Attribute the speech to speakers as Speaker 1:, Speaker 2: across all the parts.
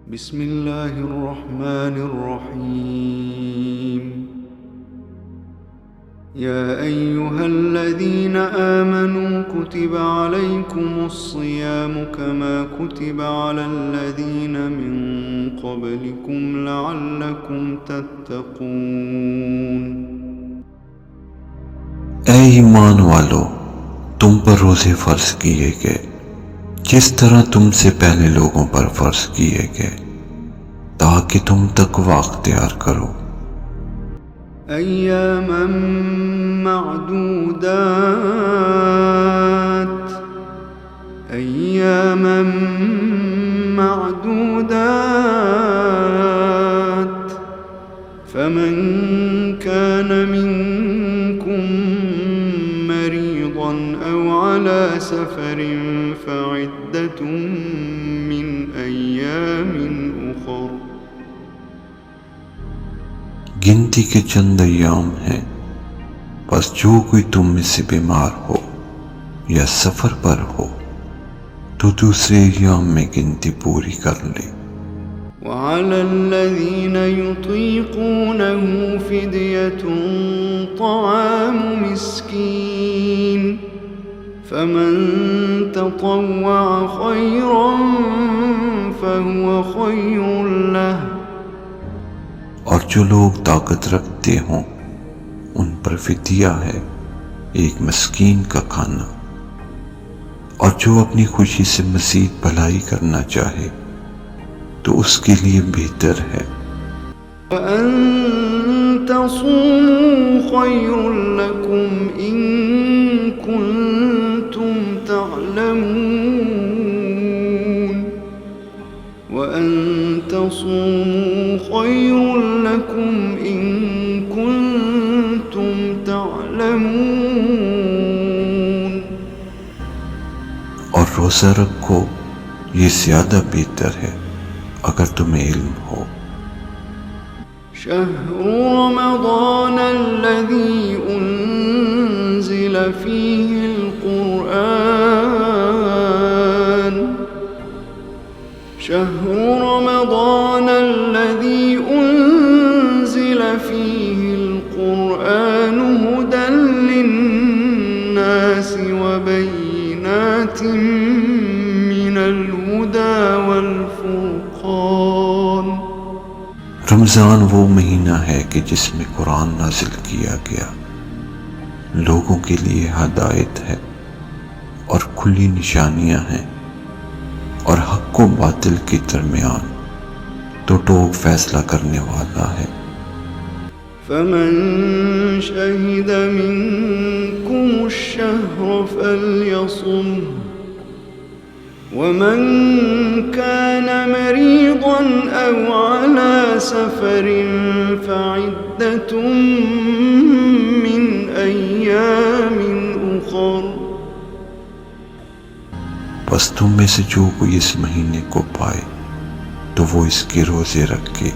Speaker 1: बिस्मिल्लाहिर्रहमानिर्रहीम। या अय्युहल्लज़ीना आमनू कुतिबा अलैकुमुस्सियामु कमा कुतिबा अलल्लज़ीना मिन क़ब्लिकुम लअल्लकुम तत्तक़ून।
Speaker 2: ऐ ईमान वालो, तुम पर रोज़े फ़र्ज किए गए जिस तरह तुमसे पहले लोगों पर फ़र्ज किए गए, ताकि तुम तक़वा अख्तियार करो।
Speaker 1: अय्यामन मअदूदात, अय्यामन मअदूदात, फमन कान मिनकुम मरीदन औ अला सफरिन फ़इद्दतुम मिन अय्यामिन उख़र।
Speaker 2: गिनती के चंद अय्याम हैं, बस जो कोई तुम में से बीमार हो या सफर पर हो तो दूसरे अय्याम में गिनती पूरी कर ले।
Speaker 1: वअलल्लज़ीना युतीक़ूनहु फ़िद्यतुन तआमु मिस्कीन, फमन ततव्वअ ख़ैरन फ़हुव ख़ैरुन लह।
Speaker 2: और जो लोग ताकत रखते हों उन पर फिदिया है एक मस्कीन का खाना, और जो अपनी खुशी से मज़ीद भलाई करना चाहे तो उसके लिए बेहतर है।
Speaker 1: वअन तसूमू ख़ैरुन लकुम इन कुन्तुम तअलमून, वअन तसूमू ख़ैरुन लकुम इन कुन्तुम तअलमून।
Speaker 2: और रोज़ा रखो, ये ज़्यादा बेहतर है अगर तुम्हें इल्म हो।
Speaker 1: शहरु रमज़ानल्लज़ी उन्ज़िल फ़ीहिल क़ुरआन, शहरु रमज़ानल्लज़ी उन्ज़िल फ़ीहिल क़ुरआन हुदल लिन्नासि वबय्यिनातिन मिनल हुदा वल फ़ुरक़ान।
Speaker 2: रमज़ान वो महीना है कि जिसमें कुरान नाजिल किया गया, लोगों के लिए हदायत है और खुली निशानियां हैं, और हक़ व बातिल के दरमियान तो टोक फैसला करने वाला है।
Speaker 1: फमन शहिद मिनकुमुश्शहर फल्यसुमहु, वमन कान मरीदन औ अला सफरिन फ़इद्दतुम मिन अय्यामिन उख़र।
Speaker 2: बस तुम में से जो कोई इस महीने को पाए तो वो इसके रोज़े रखे,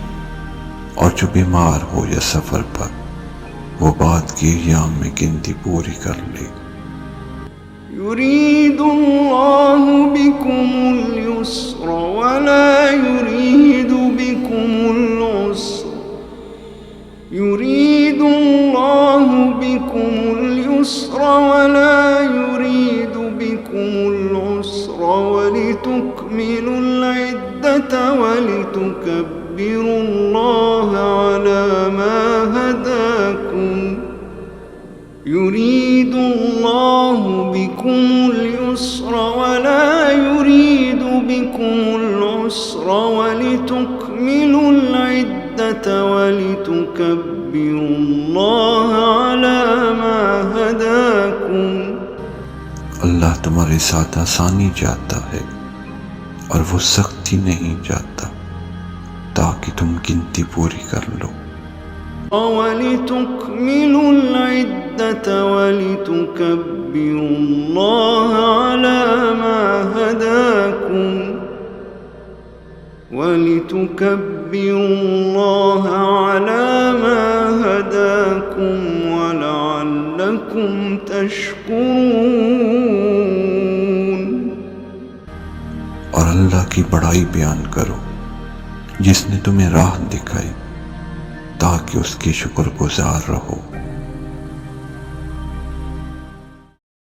Speaker 2: और जो बीमार हो या सफ़र पर वो बाद के अय्याम में गिनती पूरी कर ले।
Speaker 1: युरीदुल्लाहु बिकुमुल युस्र वला युरीदु बिकुमुल उस्र, युरीदुल्लाहु बिकुमुल युस्र वला युरीदु बिकुमुल उस्र वलितुकमिलुल इद्दत वलितुकब्बिरुल्लाह अला मा हदाकुम। युरीदुल्लाहु बिकुमुल युस्र वला युरीदु बिकुमुल उस्र वलितुकमिलुल इद्दत वलितुकब्बिरुल्लाह अला मा हदाकुम।
Speaker 2: अल्लाह तुम्हारे साथ आसानी चाहता है और वो सख्ती नहीं चाहता, ताकि तुम गिनती पूरी कर लो।
Speaker 1: वलितुकमिलुल इद्दत वलितुकब्बिरुल्लाह अला मा हदाकुम, वलितुकब्बिरुल्लाह अला मा हदाकुम वलअल्लकुम तशकुरून।
Speaker 2: और अल्लाह की बड़ाई बयान करो जिसने तुम्हें राह दिखाई ताकि उसकी शुक्रगुजार रहो।